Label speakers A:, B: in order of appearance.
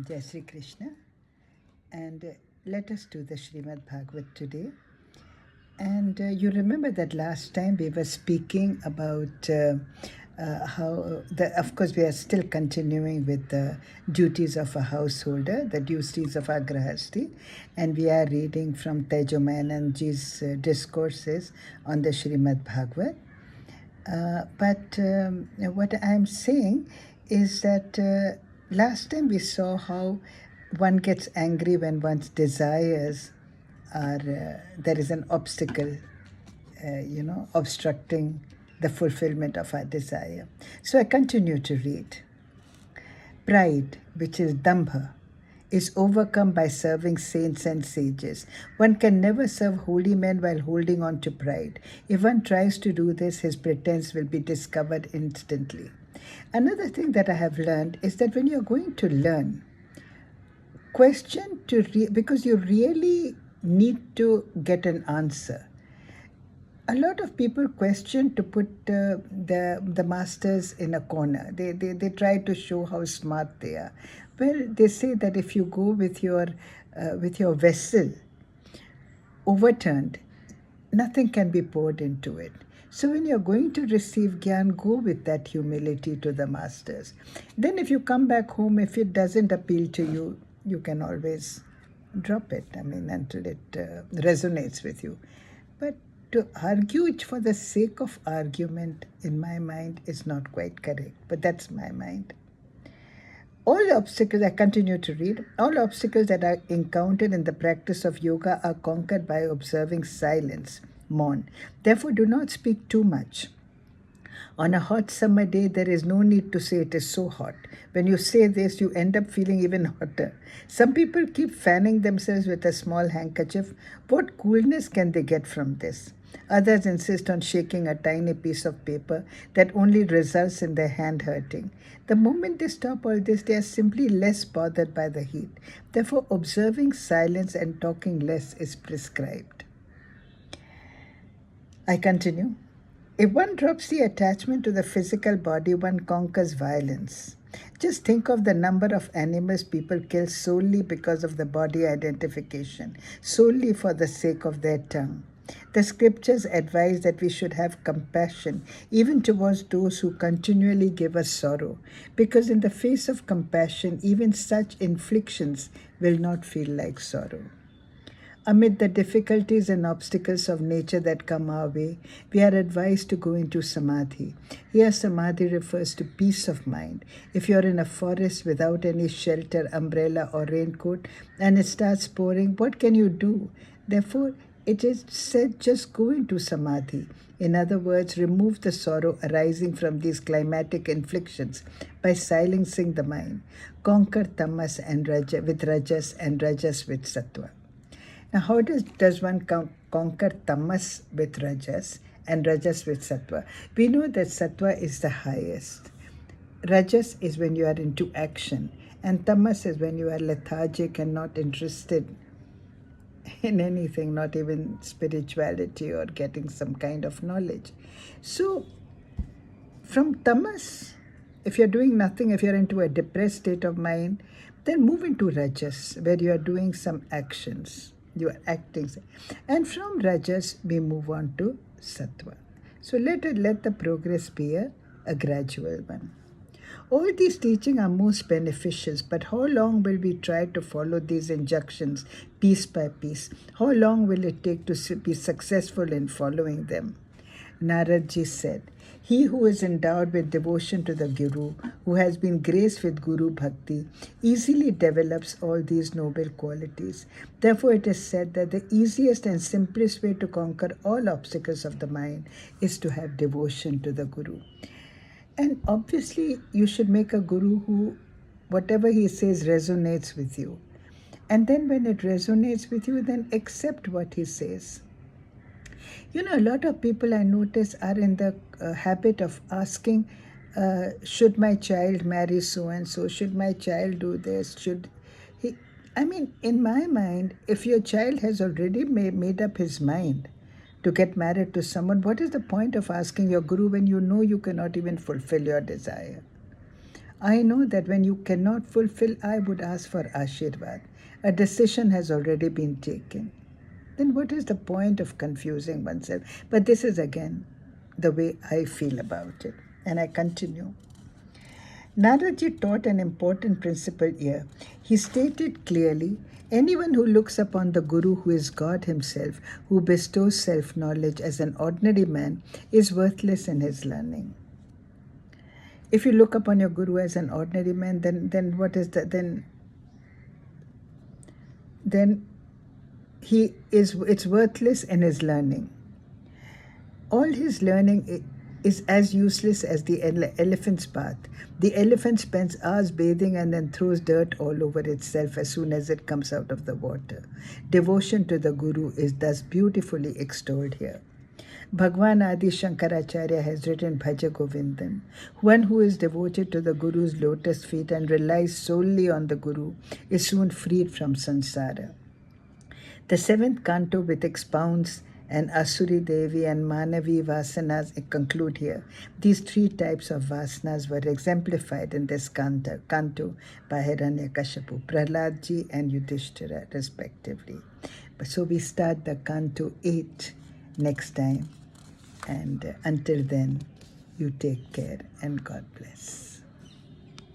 A: Jai Sri Krishna, and let us do the Srimad Bhagavat today. And you remember that last time we were speaking about of course, we are still continuing with the duties of a householder, the duties of a grahasti, and we are reading from Tejomananji's discourses on the Srimad Bhagavat. But what I'm saying is that last time we saw how one gets angry when one's desires are, there is an obstacle, obstructing the fulfillment of our desire. So I continue to read. Pride, which is dambha, is overcome by serving saints and sages. One can never serve holy men while holding on to pride. If one tries to do this, his pretense will be discovered instantly. Another thing that I have learned is that when you're going to learn, question because you really need to get an answer. A lot of people question to put the masters in a corner. They try to show how smart they are. Well, they say that if you go with your vessel overturned, nothing can be poured into it. So when you're going to receive gyan, go with that humility to the masters. Then if you come back home, if it doesn't appeal to you, you can always drop it, until it resonates with you. But to argue for the sake of argument, in my mind, is not quite correct. But that's my mind. All obstacles, I continue to read, all obstacles that are encountered in the practice of yoga are conquered by observing silence, mourn. Therefore, do not speak too much. On a hot summer day, there is no need to say it is so hot. When you say this, you end up feeling even hotter. Some people keep fanning themselves with a small handkerchief. What coolness can they get from this? Others insist on shaking a tiny piece of paper that only results in their hand hurting. The moment they stop all this, they are simply less bothered by the heat. Therefore, observing silence and talking less is prescribed. I continue. If one drops the attachment to the physical body, one conquers violence. Just think of the number of animals people kill solely because of the body identification, solely for the sake of their tongue. The scriptures advise that we should have compassion even towards those who continually give us sorrow, because in the face of compassion, even such inflictions will not feel like sorrow. Amid the difficulties and obstacles of nature that come our way, we are advised to go into samadhi. Here, samadhi refers to peace of mind. If you're in a forest without any shelter, umbrella, or raincoat, and it starts pouring, what can you do? Therefore, it is said just go into samadhi. In other words, remove the sorrow arising from these climatic inflictions by silencing the mind. Conquer tamas and with rajas and rajas with satwa. Now, how does one conquer tamas with rajas and rajas with sattva? We know that sattva is the highest. Rajas is when you are into action, and tamas is when you are lethargic and not interested in anything, not even spirituality or getting some kind of knowledge. So, from tamas, if you're doing nothing, if you're into a depressed state of mind, then move into rajas, where you are doing some actions. You are acting. And from rajas, we move on to sattva. So let the progress be a gradual one. All these teachings are most beneficial, but how long will we try to follow these injunctions piece by piece? How long will it take to be successful in following them? Naradji said, he who is endowed with devotion to the Guru, who has been graced with Guru Bhakti, easily develops all these noble qualities. Therefore, it is said that the easiest and simplest way to conquer all obstacles of the mind is to have devotion to the Guru. And obviously, you should make a Guru who, whatever he says, resonates with you. And then when it resonates with you, then accept what he says. A lot of people I notice are in the habit of asking, should my child marry so and so? Should my child do this? Should he? In my mind, if your child has already made up his mind to get married to someone, what is the point of asking your guru when you know you cannot even fulfill your desire? I know that when you cannot fulfill, I would ask for Ashirvad. A decision has already been taken. Then what is the point of confusing oneself? But this is again the way I feel about it. And I continue. Naraji taught an important principle here. He stated clearly, anyone who looks upon the Guru, who is God himself, who bestows self knowledge as an ordinary man, is worthless in his learning. If you look upon your Guru as an ordinary man, then what is that? Then it's worthless in his learning. All his learning is as useless as the elephant's bath. The elephant spends hours bathing and then throws dirt all over itself as soon as it comes out of the water. Devotion to the Guru is thus beautifully extolled here. Bhagwan Adi Shankaracharya has written Bhaja Govindam. One who is devoted to the Guru's lotus feet and relies solely on the Guru is soon freed from samsara. The seventh canto, which expounds and Asuri Devi and Manavi Vasanas conclude here. These three types of Vasanas were exemplified in this canto by Hiranyakashipu, Prahladji and Yudhishthira respectively. So we start the canto 8 next time. And until then, you take care and God bless.